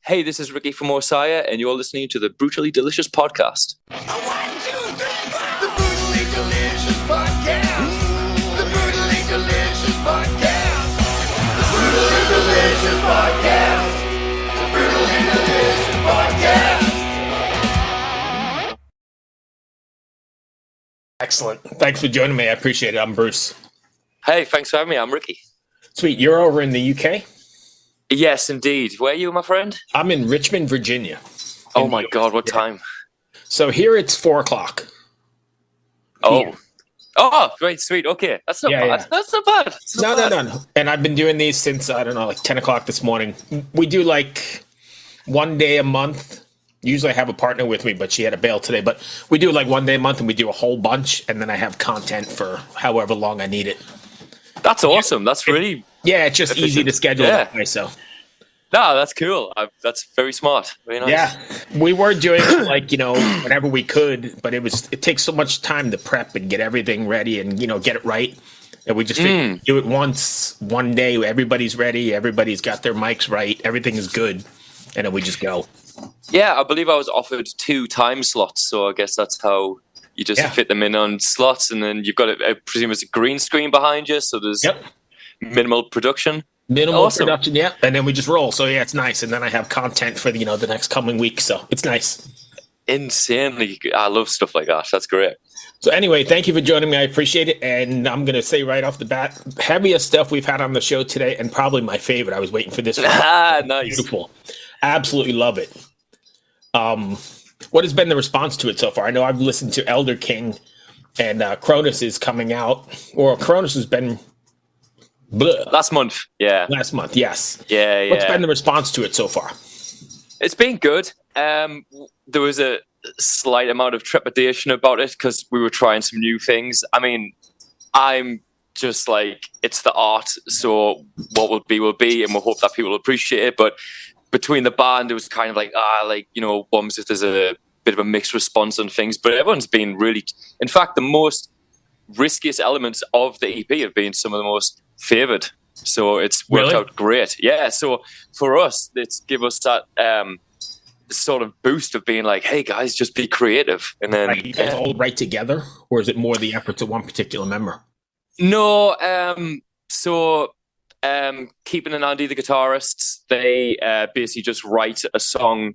Hey, this is Ricky from Osiah, and you're listening to the Brutally Delicious Podcast. One, two, three, four. The Brutally Delicious Podcast. The Brutally Delicious Podcast. The Brutally Delicious Podcast. The Brutally Delicious Podcast. Excellent. Thanks for joining me. I appreciate it. I'm Bruce. Hey, thanks for having me. I'm Ricky. Sweet. You're over in the UK? Yes, indeed. Where are you, my friend? I'm in Richmond, Virginia. Oh my God, what time? So here it's 4:00. Oh. Oh, great, sweet. Okay. That's not bad. Yeah. That's not bad. It's not bad. No. And I've been doing these since, I don't know, like 10 o'clock this morning. We do like one day a month. Usually I have a partner with me, but she had a bail today. But we do like one day a month, and we do a whole bunch, and then I have content for however long I need it. That's awesome. That's really... Yeah, it's just efficient. easy to schedule that way, so... No, that's cool. That's very smart. Very nice. Yeah, we were doing it like, whenever we could, but it takes so much time to prep and get everything ready and, get it right. And we just do it once, one day, everybody's ready, everybody's got their mics right, everything is good, and then we just go. Yeah, I believe I was offered 2 time slots, so I guess that's how you just fit them in on slots, and then you've got, I presume it's a green screen behind you, so there's minimal production. Minimal production, yeah. And then we just roll. So, yeah, it's nice. And then I have content for, the next coming week. So it's nice. Insanely. I love stuff like that. That's great. So anyway, thank you for joining me. I appreciate it. And I'm going to say right off the bat, heaviest stuff we've had on the show today, and probably my favorite. I was waiting for this one. Nice. Beautiful. Absolutely love it. What has been the response to it so far? I know I've listened to Elder King, and Chronos is coming out. Or Chronos has been... Last month, yeah. Last month, yes. Yeah. What's been the response to it so far? It's been good. There was a slight amount of trepidation about it because we were trying some new things. I mean, I'm just like, it's the art, so what will be, and we'll hope that people will appreciate it. But between the band, it was kind of like, bums if there's a bit of a mixed response on things. But everyone's been really... In fact, the most riskiest elements of the EP have been some of the most favored, so it's worked out great. Yeah, so for us, it's give us that sort of boost of being like, hey guys, just be creative. And then you guys all write together, or is it more the efforts of one particular member? No, Keeping and Andy, the guitarists, they basically just write a song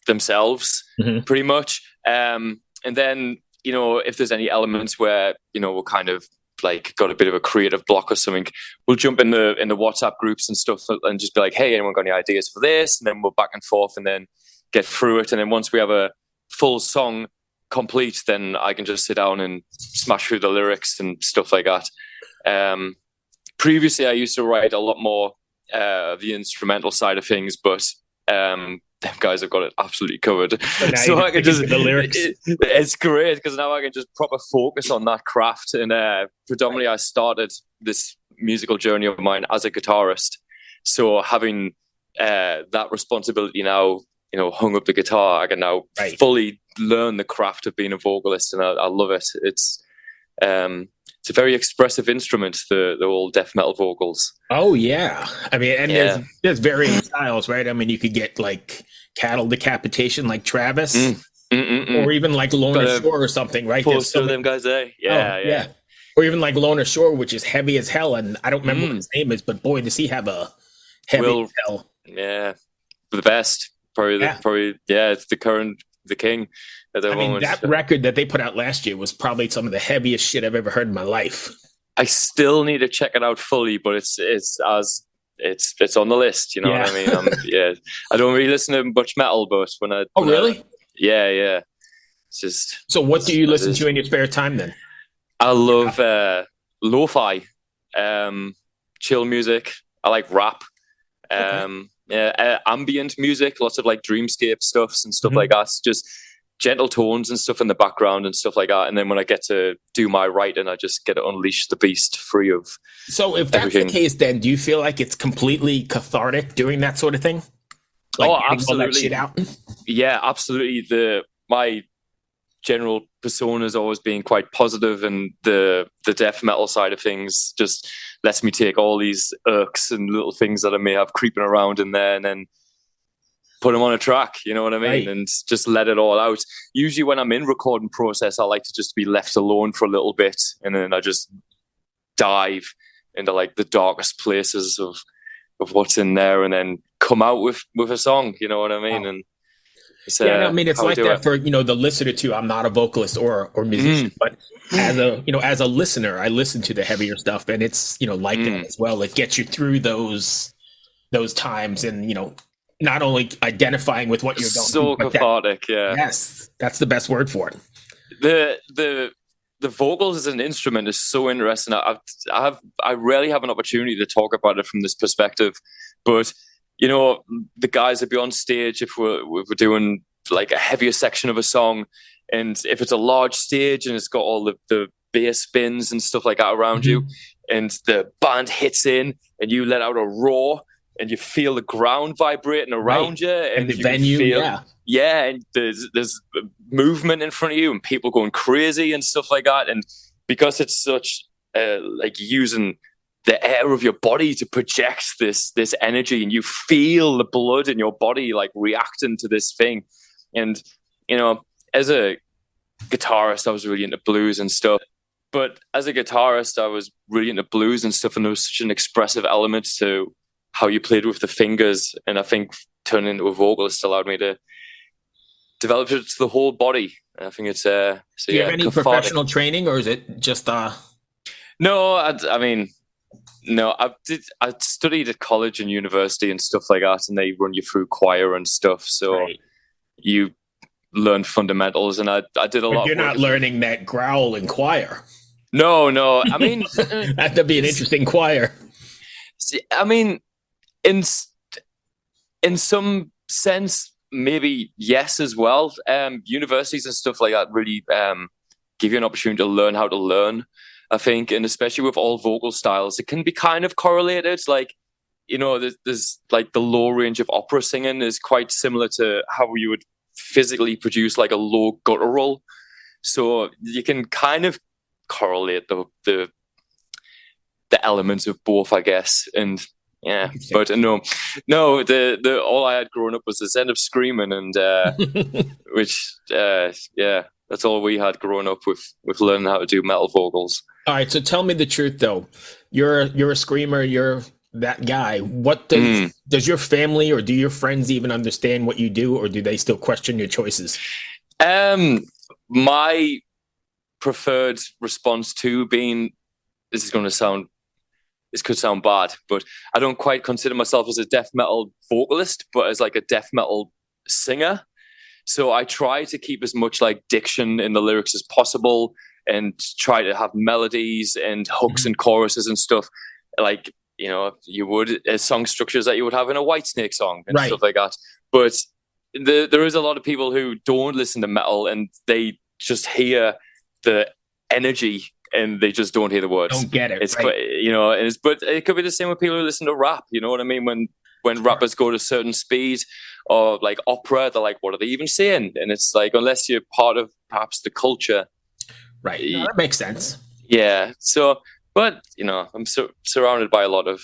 themselves, pretty much. And then, if there's any elements where, we're kind of like got a bit of a creative block or something, we'll jump in the WhatsApp groups and stuff and just be like, hey, anyone got any ideas for this? And then we'll back and forth and then get through it. And then once we have a full song complete, then I can just sit down and smash through the lyrics and stuff like that. Previously, I used to write a lot more the instrumental side of things, but them guys have got it absolutely covered. So I can just the lyrics. It's great because now I can just proper focus on that craft. And predominantly, I started this musical journey of mine as a guitarist. So having that responsibility now, hung up the guitar, I can now fully learn the craft of being a vocalist, and I love it. It's a very expressive instrument, the old death metal vocals. Oh, yeah. I mean, and there's varying styles, right? I mean, you could get like cattle decapitation like Travis, or even like Lorna Shore or something, right? Post to them guys, eh? Yeah. Or even like Lorna Shore, which is heavy as hell, and I don't remember what his name is, but boy, does he have a heavy as hell. Yeah, the best. It's the king. I mean, that record that they put out last year was probably some of the heaviest shit I've ever heard in my life. I still need to check it out fully, but it's on the list. You know what I mean? I don't really listen to much metal, but really? Yeah. It's just. So, what do you listen to in your spare time then? I love lo-fi, chill music. I like rap. Ambient music, lots of like dreamscape stuffs and stuff like that. Just gentle tones and stuff in the background and stuff like that. And then when I get to do my writing, I just get to unleash the beast free of. So if that's the case, then do you feel like it's completely cathartic doing that sort of thing? Like absolutely. All that shit out? Yeah, absolutely. My general persona has always been quite positive, and the death metal side of things just lets me take all these irks and little things that I may have creeping around in there, and then put them on a track, you know what I mean? Right. And just let it all out. Usually when I'm in recording process, I like to just be left alone for a little bit, and then I just dive into like the darkest places of what's in there, and then come out with a song, you know what I mean? Wow. And it's, I mean, it's like that it. for, the listener too. I'm not a vocalist or musician, but as a listener, I listen to the heavier stuff, and it's, like that as well. It gets you through those times, and, not only identifying with what you're going so through, cathartic. Yes, that's the best word for it. The vocals as an instrument is so interesting. I rarely have an opportunity to talk about it from this perspective, but the guys that be on stage if we're doing like a heavier section of a song, and if it's a large stage and it's got all the bass spins and stuff like that around you, and the band hits in and you let out a roar, and you feel the ground vibrating around you, and the you venue, and there's movement in front of you, and people going crazy and stuff like that. And because it's such like using the air of your body to project this energy, and you feel the blood in your body like reacting to this thing. And as a guitarist, I was really into blues and stuff. But as a guitarist, I was really into blues and stuff, and there was such an expressive element to how you played with the fingers, and I think turning into a vocalist allowed me to develop it to the whole body. I think it's Do you have any cathartic. professional training, or is it just No, I mean, no. I studied at college and university and stuff like that, and they run you through choir and stuff, so you learn fundamentals. And I did a lot. You're not learning that growl in choir. No. I mean, that'd be an interesting choir. I mean, in some sense, maybe yes as well. Universities and stuff like that really give you an opportunity to learn how to learn, I think, and especially with all vocal styles, it can be kind of correlated. Like, there's like the low range of opera singing is quite similar to how you would physically produce like a low guttural. So you can kind of correlate the elements of both, I guess. And yeah, but no, the all I had growing up was this end of screaming, and which that's all we had growing up with learning how to do metal vocals. All right, so tell me the truth though. You're a screamer, you're that guy. What does your family or do your friends even understand what you do, or do they still question your choices? My preferred response to being, this could sound bad, but I don't quite consider myself as a death metal vocalist, but as like a death metal singer. So I try to keep as much like diction in the lyrics as possible, and try to have melodies and hooks and choruses and stuff like, you would song structures that you would have in a Whitesnake song and stuff like that. But there is a lot of people who don't listen to metal, and they just hear the energy and they just don't hear the words. Don't get it. It's quite, but it could be the same with people who listen to rap. You know what I mean? When rappers go to a certain speed, or like opera, they're like, what are they even saying? And it's like, unless you're part of perhaps the culture. Right. No, that makes sense. Yeah. So, but I'm surrounded by a lot of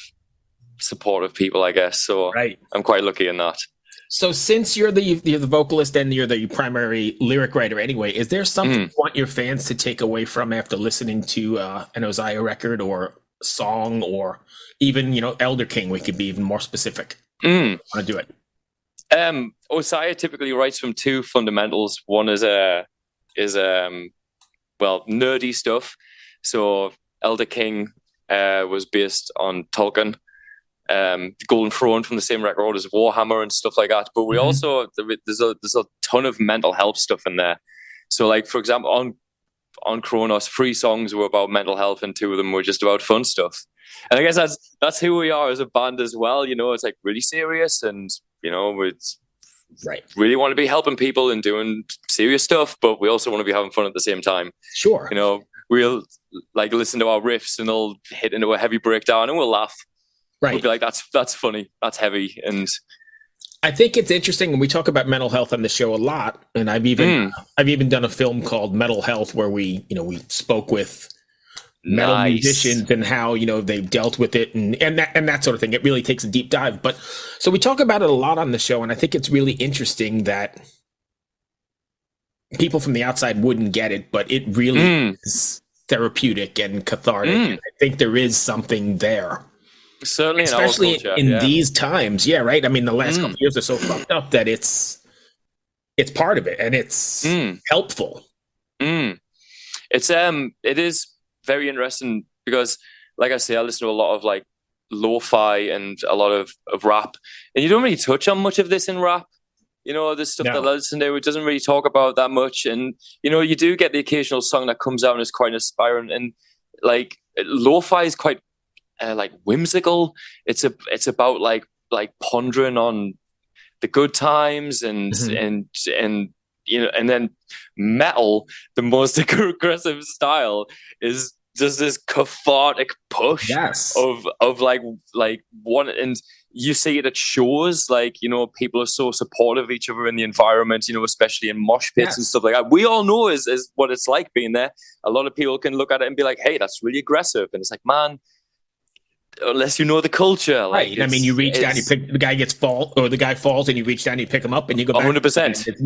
supportive people, I guess. So I'm quite lucky in that. So since you're the vocalist and you're the primary lyric writer anyway, is there something you want your fans to take away from after listening to an Osiah record or song, or even, Elder King? We could be even more specific. I want to do it. Osiah typically writes from two fundamentals. One is nerdy stuff. So Elder King was based on Tolkien. Golden Throne from the same record as Warhammer and stuff like that. But we also, there's a ton of mental health stuff in there. So like, for example, on Chronos, 3 songs were about mental health and 2 of them were just about fun stuff. And I guess that's who we are as a band as well. It's like really serious, and we really want to be helping people and doing serious stuff, but we also want to be having fun at the same time. Sure. We'll like listen to our riffs and they'll hit into a heavy breakdown and we'll laugh. Right. We'll be like, that's funny, that's heavy. And I think it's interesting when we talk about mental health on the show a lot, and I've even done a film called Mental Health where we spoke with metal Nice. musicians and how, you know, they've dealt with it and that sort of thing. It really takes a deep dive. But so we talk about it a lot on the show, and I think it's really interesting that people from the outside wouldn't get it, but it really is therapeutic and cathartic. And I think there is something there. Certainly, especially in our culture, in these times. Yeah, right. I mean, the last couple of years are so fucked up that it's part of it, and it's helpful. It is very interesting because, like I say, I listen to a lot of like lo-fi and a lot of rap, and you don't really touch on much of this in rap. You know, the stuff that I listen to, it doesn't really talk about that much. And, you know, you do get the occasional song that comes out and is quite inspiring. And like lo-fi is quite like whimsical. It's about like pondering on the good times and you know, and then metal, the most aggressive style, is just this cathartic push of like one. And you see it at shows, like, you know, people are so supportive of each other in the environment, you know, especially in mosh pits and stuff like that. We all know is what it's like being there. A lot of people can look at it and be like, hey, that's really aggressive. And it's like, man, unless you know the culture. Like, right. I mean, you reach down, you pick, the guy the guy falls and you reach down, you pick him up and you go back. 100%. There's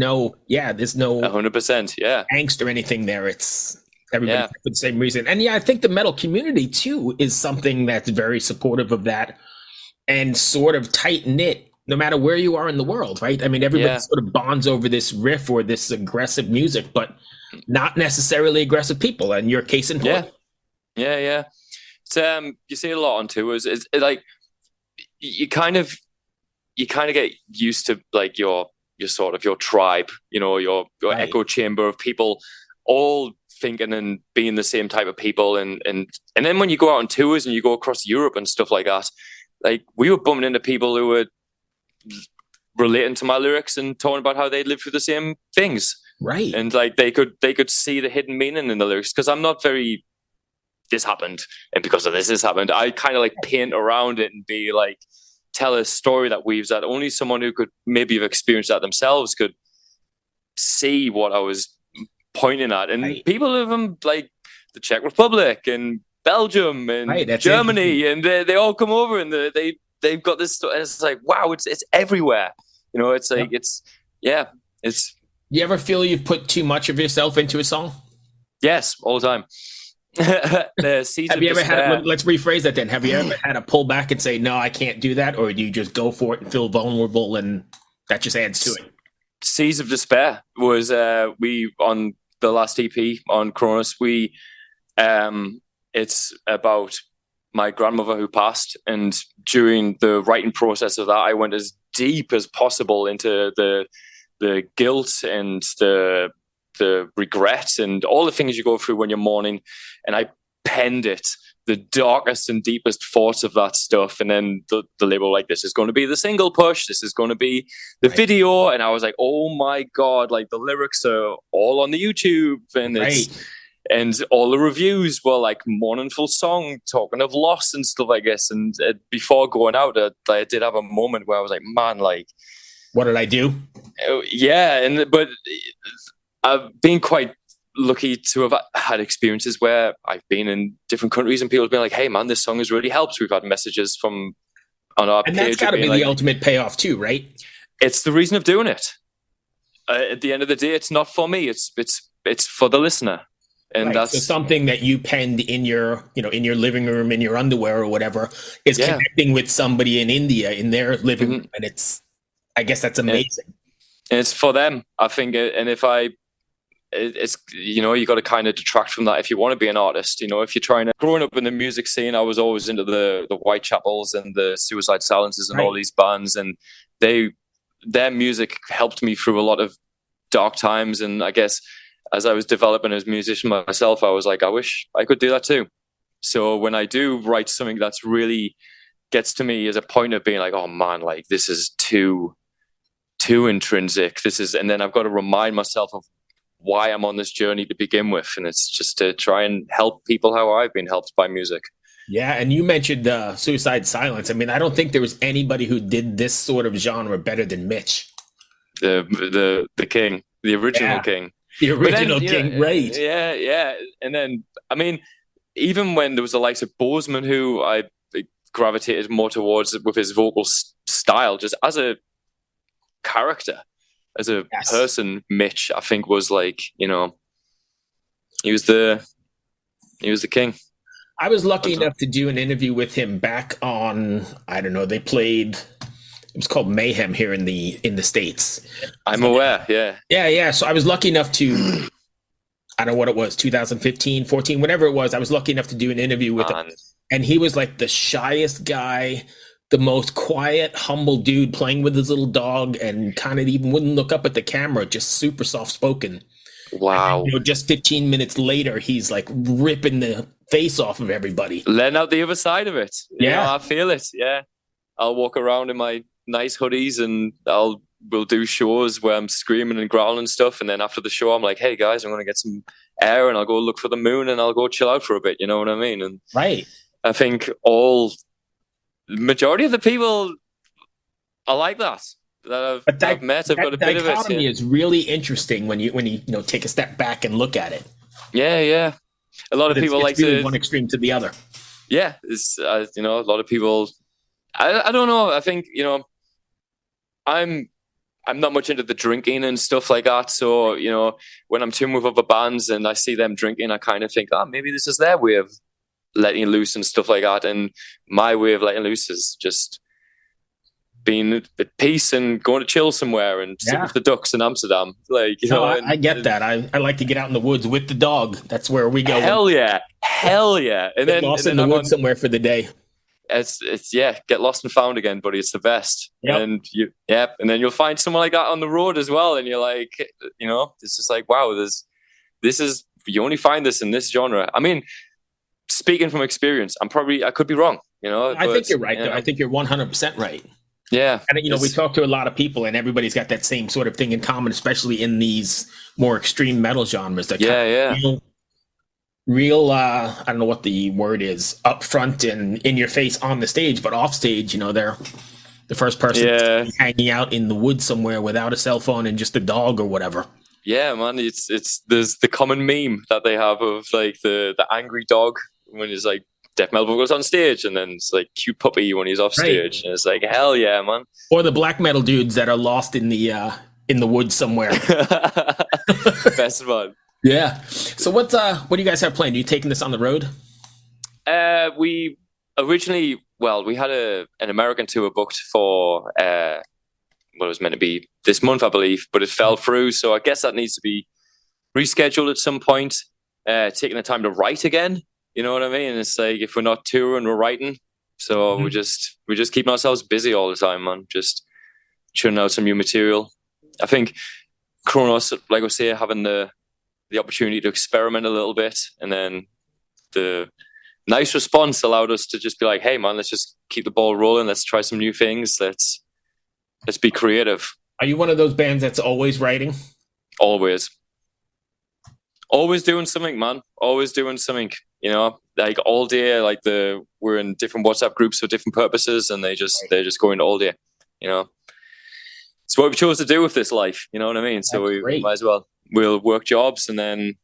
no 100%. Yeah. Angst or anything there. It's everybody for the same reason. And I think the metal community too is something that's very supportive of that and sort of tight knit, no matter where you are in the world, right? I mean, everybody sort of bonds over this riff or this aggressive music, but not necessarily aggressive people. And your case in point. Yeah. It's, you see it a lot on tours. It's like you kind of get used to like your sort of your tribe, you know, your echo chamber of people all thinking and being the same type of people. And then when you go out on tours and you go across Europe and stuff like that, like we were bumping into people who were relating to my lyrics and talking about how they lived through the same things. Right. And like they could see the hidden meaning in the lyrics, because I'm not very, this happened and because of this happened. I kind of like paint around it and be like, tell a story that weaves that only someone who could maybe have experienced that themselves could see what I was pointing at. And people live in like the Czech Republic and Belgium and Germany, and they all come over and they've got this story. It's like, wow, it's everywhere. You know, it's like it's. You ever feel you've put too much of yourself into a song? Yes, all the time. Let's rephrase that then. Have you ever had to pull back and say, no, I can't do that? Or do you just go for it and feel vulnerable and that just adds to it? Seas of Despair was we on the last EP on Chronos. It's about my grandmother who passed, and during the writing process of that, I went as deep as possible into the guilt and the regret and all the things you go through when you're mourning, and I penned it, the darkest and deepest thoughts of that stuff. And then the label like, this is going to be the single push, this is going to be the video, and I was like, oh my god, like the lyrics are all on the YouTube, and and all the reviews were like mournful song talking of loss and stuff like this. And before going out, I did have a moment where I was like, man, like, what did I do? Yeah, but I've been quite lucky to have had experiences where I've been in different countries and people have been like, hey man, this song has really helped. We've had messages from on our page. And that's got to be like, the ultimate payoff too, right? It's the reason of doing it. At the end of the day, it's not for me. It's for the listener. And that's so something that you penned in your living room, in your underwear or whatever, is connecting with somebody in India in their living room. And I guess that's amazing. And it's for them, I think. And it's, you know, you got to kind of detract from that if you want to be an artist. You know, if you're trying to, growing up in the music scene, I was always into the Whitechapels and the Suicide Silences and all these bands, and their music helped me through a lot of dark times. And I guess as I was developing as a musician myself, I was like, I wish I could do that too. So when I do write something that's really gets to me as a point of being like, oh man, like this is too intrinsic. And then I've got to remind myself of why I'm on this journey to begin with. And it's just to try and help people how I've been helped by music. Yeah. And you mentioned Suicide Silence. I mean, I don't think there was anybody who did this sort of genre better than Mitch. The king, the original king. The original king, right? Yeah. And then, I mean, even when there was the likes of Bozeman, who I gravitated more towards with his vocal style, just as a character, as a person, Mitch, I think was like, you know, he was the king. I was lucky enough to do an interview with him back on, I don't know, they played, it was called Mayhem here in the States. I'm aware, yeah. Yeah. So I was lucky enough to, I don't know what it was, 2015, 14, whatever it was. I was lucky enough to do an interview with him. And he was like the shyest guy, the most quiet, humble dude playing with his little dog, and kind of even wouldn't look up at the camera, just super soft-spoken. Wow. And, you know, just 15 minutes later, he's like ripping the face off of everybody. Letting out the other side of it. Yeah. You know, I feel it, yeah. I'll walk around in my nice hoodies and we'll do shows where I'm screaming and growling and stuff. And then after the show, I'm like, hey guys, I'm going to get some air and I'll go look for the moon and I'll go chill out for a bit. You know what I mean? And right. I think majority of the people are like that. I've met. I've got a bit of it. That dichotomy is really interesting when you take a step back and look at it. Yeah. A lot of people like really to one extreme to the other. Yeah, it's a lot of people. I don't know. I think I'm not much into the drinking and stuff like that. So when I'm touring with other bands and I see them drinking, I kind of think, maybe this is their way of letting loose and stuff like that. And my way of letting loose is just being at peace and going to chill somewhere and sit with the ducks in Amsterdam. I get that. I like to get out in the woods with the dog. That's where we go. Hell yeah. And then lost in the woods somewhere for the day. It's get lost and found again, buddy. It's the best. Yep. And and then you'll find someone like that on the road as well. And you're like, it's just like, wow, you only find this in this genre. I mean, speaking from experience, I could be wrong, I think you're right, though. I think you're 100% right. Yeah. And, we talk to a lot of people and everybody's got that same sort of thing in common, especially in these more extreme metal genres. That real, I don't know what the word is, upfront and in your face on the stage, but off stage, they're the first person hanging out in the woods somewhere without a cell phone and just a dog or whatever. Yeah, man. There's the common meme that they have of like the angry dog when he's like death metal vocals on stage, and then it's like cute puppy when he's off stage, and it's like hell yeah, man. Or the black metal dudes that are lost in the woods somewhere. Best one. Yeah. So what do you guys have planned? Are you taking this on the road? We originally, we had an American tour booked for what it was meant to be this month, I believe, but it fell through. So I guess that needs to be rescheduled at some point. Taking the time to write again. You know what I mean? It's like if we're not touring, we're writing. So we're just keeping ourselves busy all the time, man. Just churning out some new material. I think Chronos, like I was saying, having the opportunity to experiment a little bit, and then the nice response allowed us to just be like, hey man, let's just keep the ball rolling. Let's try some new things. Let's be creative. Are you one of those bands that's always writing? Always doing something, man. Always doing something, like all day, like we're in different WhatsApp groups for different purposes, and they're just going all day, It's what we chose to do with this life, you know what I mean? So we might as well. We'll work jobs and then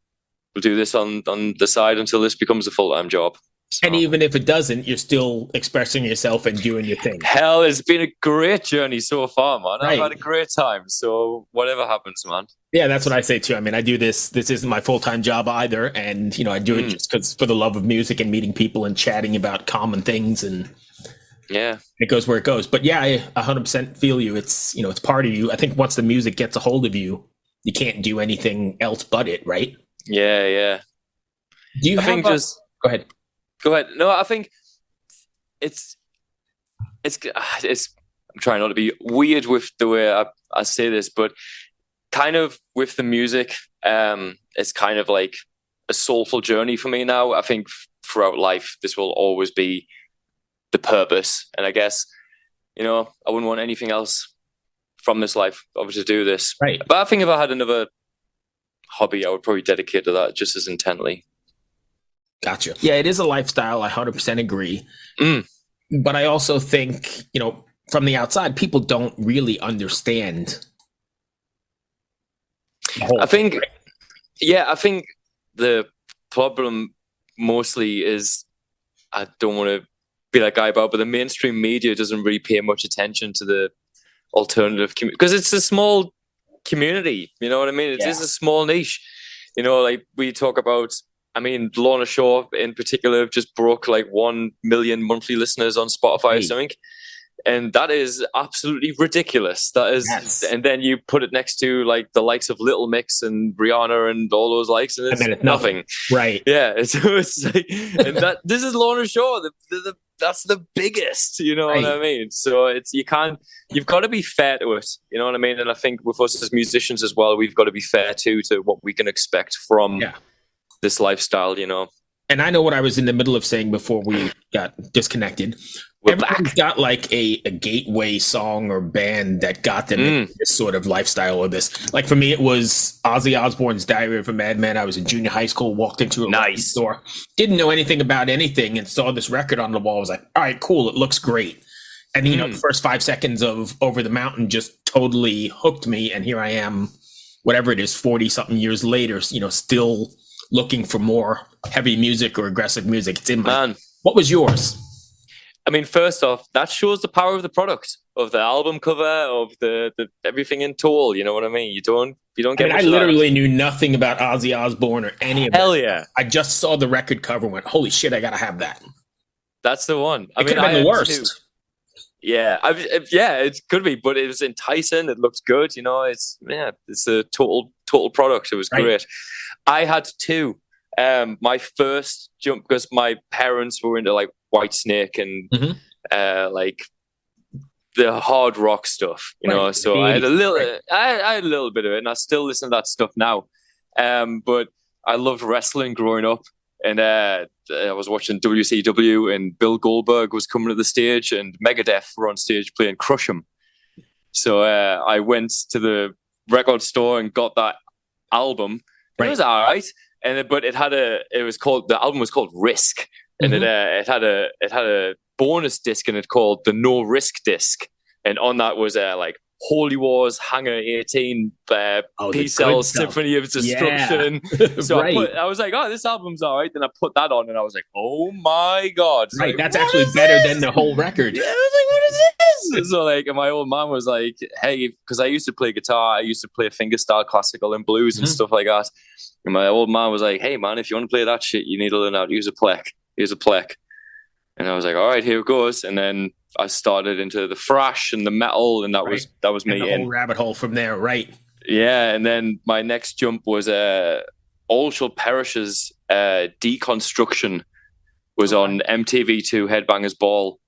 we'll do this on the side until this becomes a full-time job. So. And even if it doesn't, you're still expressing yourself and doing your thing. Hell, it's been a great journey so far, man. Right. I've had a great time. So whatever happens, man. Yeah, that's what I say too. I mean, I do this. This isn't my full-time job either. And, I do it just because for the love of music and meeting people and chatting about common things. And it goes where it goes. But yeah, I 100% feel you. It's, it's part of you. I think once the music gets a hold of you, you can't do anything else but it, right? Yeah. Do you have Go ahead. Go ahead. No, I think it's. I'm trying not to be weird with the way I say this, but kind of with the music, it's kind of like a soulful journey for me now. I think throughout life, this will always be the purpose, and I guess I wouldn't want anything else from this life, obviously, to do this. Right. But I think if I had another hobby, I would probably dedicate to that just as intently. Gotcha. Yeah, it is a lifestyle. I 100% agree. But I also think, from the outside, people don't really understand. I think the problem mostly is, I don't want to be that guy about, but the mainstream media doesn't really pay much attention to the alternative community because it's a small community. You know what I mean? It is a small niche. You know, like we talk about. I mean, Lorna Shore in particular just broke like 1 million monthly listeners on Spotify or something. And that is absolutely ridiculous. That is, and then you put it next to like the likes of Little Mix and Rihanna and all those likes, and it's nothing. Right? Yeah, it's like, and that this is Lorna Shore. That's the biggest. You know what I mean? So you've got to be fair to it. You know what I mean? And I think with us as musicians as well, we've got to be fair to what we can expect from this lifestyle. You know. And I know what I was in the middle of saying before we got disconnected. Everyone's got like a gateway song or band that got them into this sort of lifestyle or this. Like for me, it was Ozzy Osbourne's Diary of a Madman. I was in junior high school, walked into a record store, didn't know anything about anything, and saw this record on the wall. I was like, all right, cool, it looks great. And you know, the first 5 seconds of Over the Mountain just totally hooked me. And here I am, whatever it is, 40-something years later, you know, still looking for more heavy music or aggressive music. It's in my. What was yours? I mean, first off, that shows the power of the product, of the album cover, of the everything in total. You know what I mean? You don't get. I literally knew nothing about Ozzy Osbourne or any of that. Hell yeah! I just saw the record cover and went, "Holy shit! I gotta have that." That's the one. It could have been the worst. Yeah, it could be, but it was enticing. It looked good. You know, it's a total product. It was great. I had two. My first jump, because my parents were into like Whitesnake and like the hard rock stuff, you know. So I had a little, I had a little bit of it, and I still listen to that stuff now. But I loved wrestling growing up, and I was watching WCW, and Bill Goldberg was coming to the stage, and Megadeth were on stage playing Crush 'Em. So I went to the record store and got that album. It was all right. But the album was called Risk, and it had a bonus disc in it called the No Risk disc, and on that was like Holy Wars, Hangar 18, P-Cell, Symphony of Destruction. So I was like, oh, this album's all right. Then I put that on, and I was like, oh my god, right, like, that's actually better than the whole record. Yeah, I was like, what is this? So like, and my old man was like, hey, because I used to play guitar, I used to play fingerstyle classical and blues and stuff like that. And my old man was like, hey man, if you want to play that shit, you need to learn how to use a plec. Here's a plec. And I was like, all right, here it goes. And then I started into the thrash and the metal, and that was me. And the whole rabbit hole from there, right? Yeah, and then my next jump was All Shall Perish's Deconstruction was on MTV2 Headbangers Ball,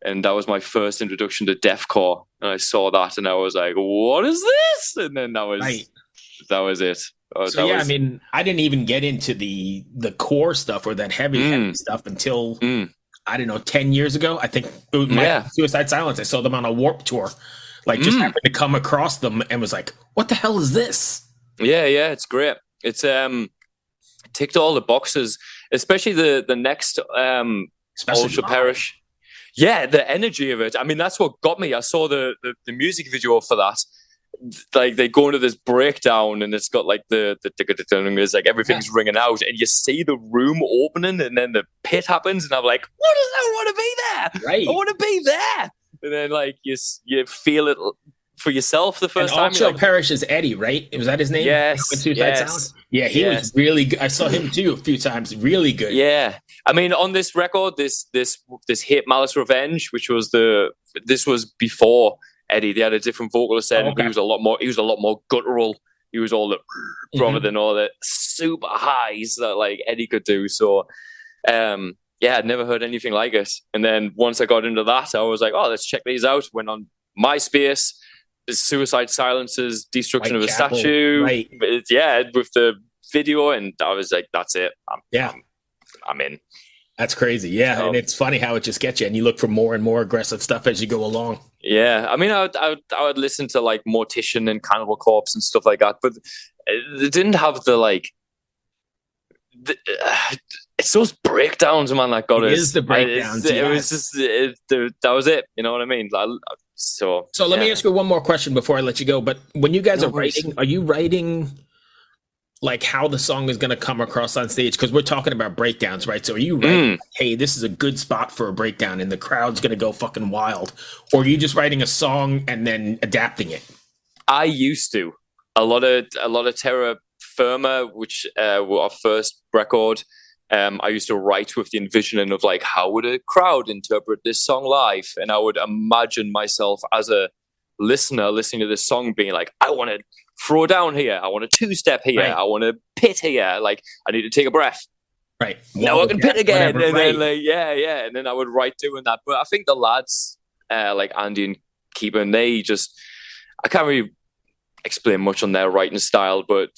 and that was my first introduction to deathcore. And I saw that, and I was like, what is this? And then that was it. I mean, I didn't even get into the core stuff or that heavy stuff until I don't know, 10 years ago. I think it was Suicide Silence. I saw them on a Warped Tour, like just happened to come across them and was like, what the hell is this? Yeah, it's great. It's ticked all the boxes, especially the next All Shall Perish. Yeah, the energy of it. I mean, that's what got me. I saw the music video for that. Like they go into this breakdown, and it's got like it's like everything's ringing out, and you see the room opening, and then the pit happens, and I'm like, what is that? I want to be there. Right. I want to be there. And then like you feel it for yourself the first time. All Shall Perish is Eddie, right? Was that his name? Yes. Yeah, he was really good. I saw him too a few times. Really good. Yeah. I mean, on this record, this Hate Malice Revenge, this was before Eddie. They had a different vocalist set, and he was a lot more guttural. He was all the rather than all the super highs that like Eddie could do. So I'd never heard anything like it. And then once I got into that, I was like, oh, let's check these out. Went on MySpace, Suicide Silence's Destruction of a Statue. Right. With the video, and I was like, that's it. I'm in. That's crazy. Yeah. So, and it's funny how it just gets you, and you look for more and more aggressive stuff as you go along. Yeah. I mean, I would listen to like Mortician and Cannibal Corpse and stuff like that, but it didn't have the like, it's those breakdowns, man, that got us. It is the breakdowns. It was just, that was it. You know what I mean? So let me ask you one more question before I let you go. But when you guys are writing, are you writing like how the song is going to come across on stage? Because we're talking about breakdowns, right? So are you writing, hey, this is a good spot for a breakdown and the crowd's going to go fucking wild? Or are you just writing a song and then adapting it? I used to. A lot of Terra Firma, which were our first record, I used to write with the envisioning of like, how would a crowd interpret this song live? And I would imagine myself as a listener listening to this song being like, I want to throw down here, I want a two-step here, Right. I want to pit here, like I need to take a breath. Right. Now I can pit again. Whatever, and right. then like, yeah. And then I would write doing that. But I think the lads, like Andy and Keeban, they just, I can't really explain much on their writing style, but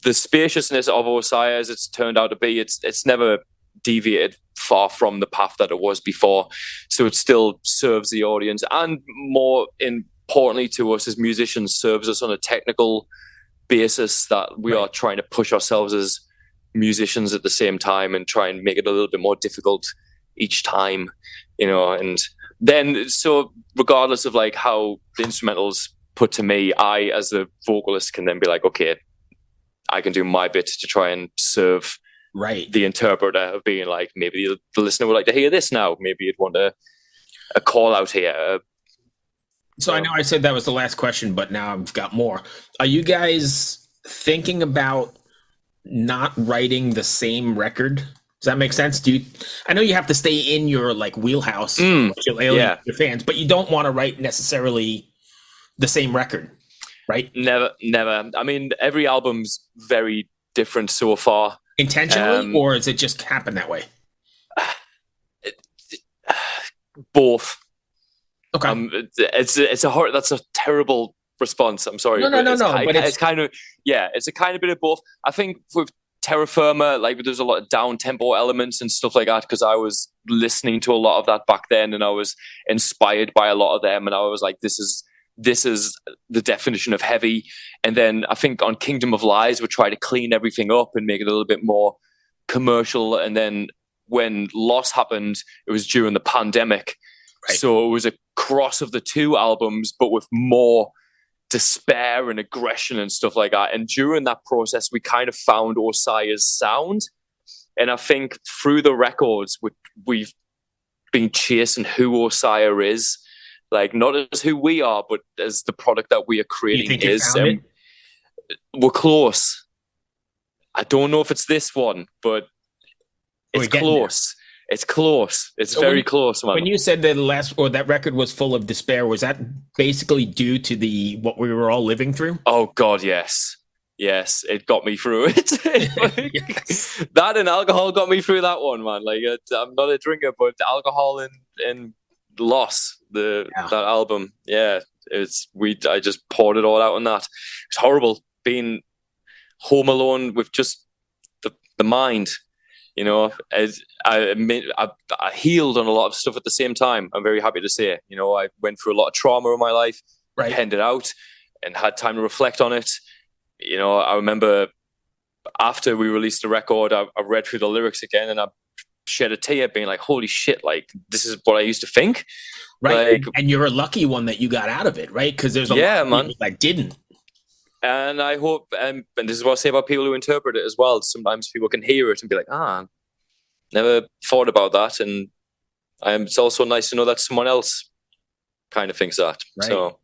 the spaciousness of Osiah, as it's turned out to be, it's never deviated far from the path that it was before. So it still serves the audience, and more importantly to us as musicians, serves us on a technical basis that we are trying to push ourselves as musicians at the same time and try and make it a little bit more difficult each time, you know. And then, so regardless of like how the instrumentals put to me, I as the vocalist can then be like, okay, I can do my bit to try and serve the interpreter of being like, maybe the listener would like to hear this now, maybe you'd want a call out here. So I know I said that was the last question, but now I've got more. Are you guys thinking about not writing the same record? Does that make sense? I know you have to stay in your like wheelhouse, you'll alienate your fans, but you don't want to write necessarily the same record, right? Never. I mean, every album's very different so far. Intentionally, or does it just happen that way? Both. Okay. That's a terrible response. I'm sorry. No. It's kind of it's a kind of bit of both. I think with Terra Firma, like there's a lot of down tempo elements and stuff like that because I was listening to a lot of that back then, and I was inspired by a lot of them, and I was like, this is the definition of heavy. And then I think on Kingdom of Lies, we try to clean everything up and make it a little bit more commercial. And then when Loss happened, it was during the pandemic. Right. So it was a cross of the two albums, but with more despair and aggression and stuff like that. And during that process, we kind of found Osiah's sound. And I think through the records, we've been chasing who Osiah is. Like, not as who we are, but as the product that we are creating is. We're close. I don't know if it's this one, but it's close. There. It's close. It's so very close, man. When you said that record was full of despair, was that basically due to what we were all living through? Oh God, yes. Yes, it got me through it. Yes. That and alcohol got me through that one, man. Like, I'm not a drinker, but alcohol and Loss, that album, I just poured it all out on that. It's horrible being home alone with just the mind, you know. I healed on a lot of stuff at the same time. I'm very happy to say, you know, I went through a lot of trauma in my life, penned it out, and had time to reflect on it. You know, I remember after we released the record, I read through the lyrics again, and I shed a tear being like, holy shit, like this is what I used to think. Right. Like, and you're a lucky one that you got out of it, right? Because there's a lot of people that didn't. And I hope, and this is what I say about people who interpret it as well. Sometimes people can hear it and be like, never thought about that. And it's also nice to know that someone else kind of thinks that. Right. So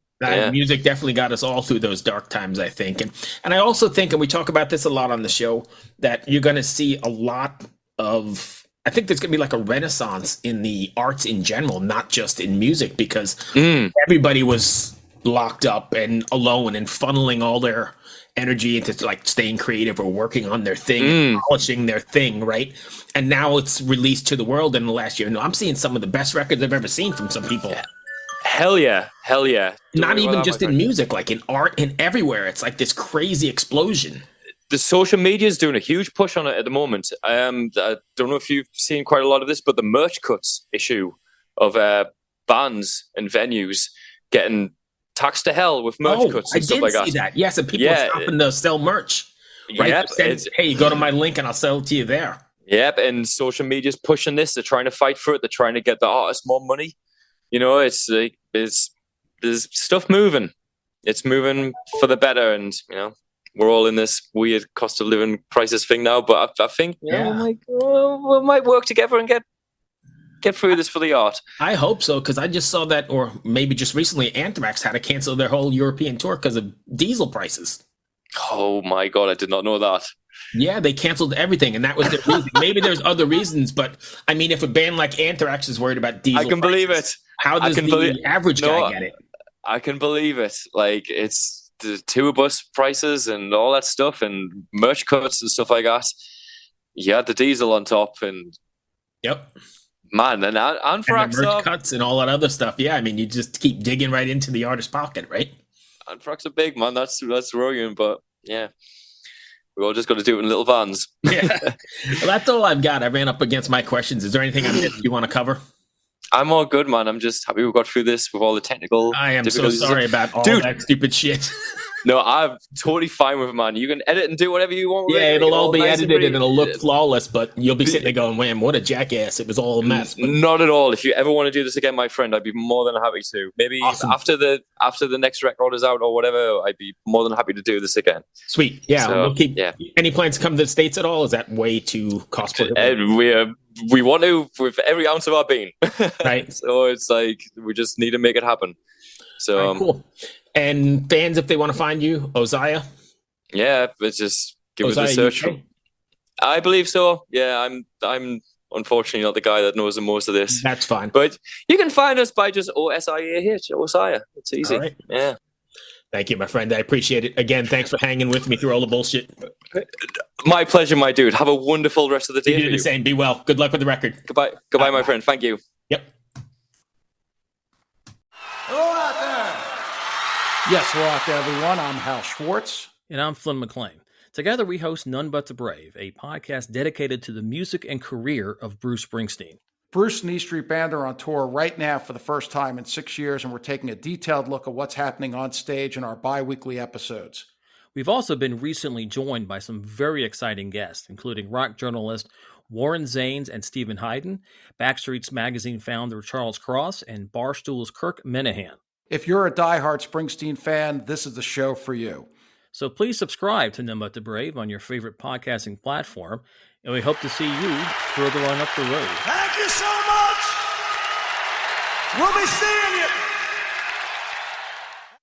music definitely got us all through those dark times, I think. And I also think, and we talk about this a lot on the show, that you're going to see a lot of, I think there's going to be like a renaissance in the arts in general, not just in music, because everybody was locked up and alone and funneling all their energy into like staying creative or working on their thing, and polishing their thing, right? And now it's released to the world in the last year. No, I'm seeing some of the best records I've ever seen from some people. Yeah. Hell yeah. Not even just in music, like in art and everywhere. It's like this crazy explosion. The social media is doing a huge push on it at the moment. I don't know if you've seen quite a lot of this, but the merch cuts issue of bands and venues getting taxed to hell with merch cuts and stuff like that. I did see that. Yes, and people are stopping to sell merch. Right? Yep, hey, go to my link and I'll sell it to you there. Yep, and social media's pushing this. They're trying to fight for it. They're trying to get the artists more money. You know, it's like there's stuff moving. It's moving for the better, and you know, we're all in this weird cost of living crisis thing now. But I think we might work together and get through this for the art. I hope so, because I just saw that, or maybe just recently, Anthrax had to cancel their whole European tour because of diesel prices. Oh my God, I did not know that. Yeah, they canceled everything, and that was their reason. Maybe there's other reasons, but I mean, if a band like Anthrax is worried about diesel I can prices, believe it. How does the average guy get it? I can believe it. Like, it's the tour bus prices and all that stuff and merch cuts and stuff like that. You had the diesel on top, and yep. Man, and Anthrax and the merch cuts and all that other stuff. Yeah, I mean, you just keep digging right into the artist's pocket, right? Anthrax are big, man. That's brilliant, but yeah. We all just got to do it in little vans. Yeah. Well, that's all I've got. I ran up against my questions. Is there anything I missed you want to cover? I'm all good, man. I'm just happy we got through this with all the technical. I am so sorry about all that stupid shit. No, I'm totally fine with it, man. You can edit and do whatever you want. Yeah, it'll all be edited and it'll look flawless, but you'll be sitting there going, "Wham, what a jackass! It was all a mess." But not at all. If you ever want to do this again, my friend, I'd be more than happy to. Maybe after the next record is out or whatever, I'd be more than happy to do this again. Sweet, yeah. So, we'll keep. Yeah. Any plans to come to the States at all? Is that way too costly? We want to with every ounce of our being. Right. So it's like we just need to make it happen. So right, cool. And fans, if they want to find you, Osiah? Yeah, it's just give us a search. I believe so. Yeah, I'm unfortunately not the guy that knows the most of this. That's fine. But you can find us by just OSIAH, Osiah. It's easy. Right. Yeah. Thank you, my friend. I appreciate it. Again, thanks for hanging with me through all the bullshit. My pleasure, my dude. Have a wonderful rest of the day. You do the same. Be well. Good luck with the record. Goodbye, my friend. Thank you. Yep. Hello out there. Yes, hello out there, everyone. I'm Hal Schwartz. And I'm Flynn McLean. Together we host None But the Brave, a podcast dedicated to the music and career of Bruce Springsteen. Bruce and E Street Band are on tour right now for the first time in 6 years, and we're taking a detailed look at what's happening on stage in our bi-weekly episodes. We've also been recently joined by some very exciting guests, including rock journalist Warren Zanes and Stephen Hayden, Backstreet's Magazine founder Charles Cross, and Barstool's Kirk Minahan. If you're a diehard Springsteen fan, this is the show for you. So please subscribe to None But the Brave on your favorite podcasting platform, and we hope to see you further on up the road. Thank you so much. We'll be seeing you.